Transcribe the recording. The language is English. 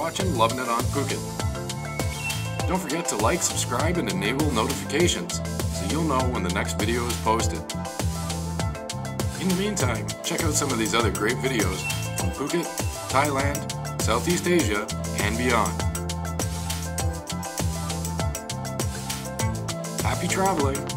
watching Loving It on Phuket. Don't forget to like, subscribe, and enable notifications so you'll know when the next video is posted. In the meantime, check out some of these other great videos from Phuket, Thailand, Southeast Asia, and beyond. Happy traveling!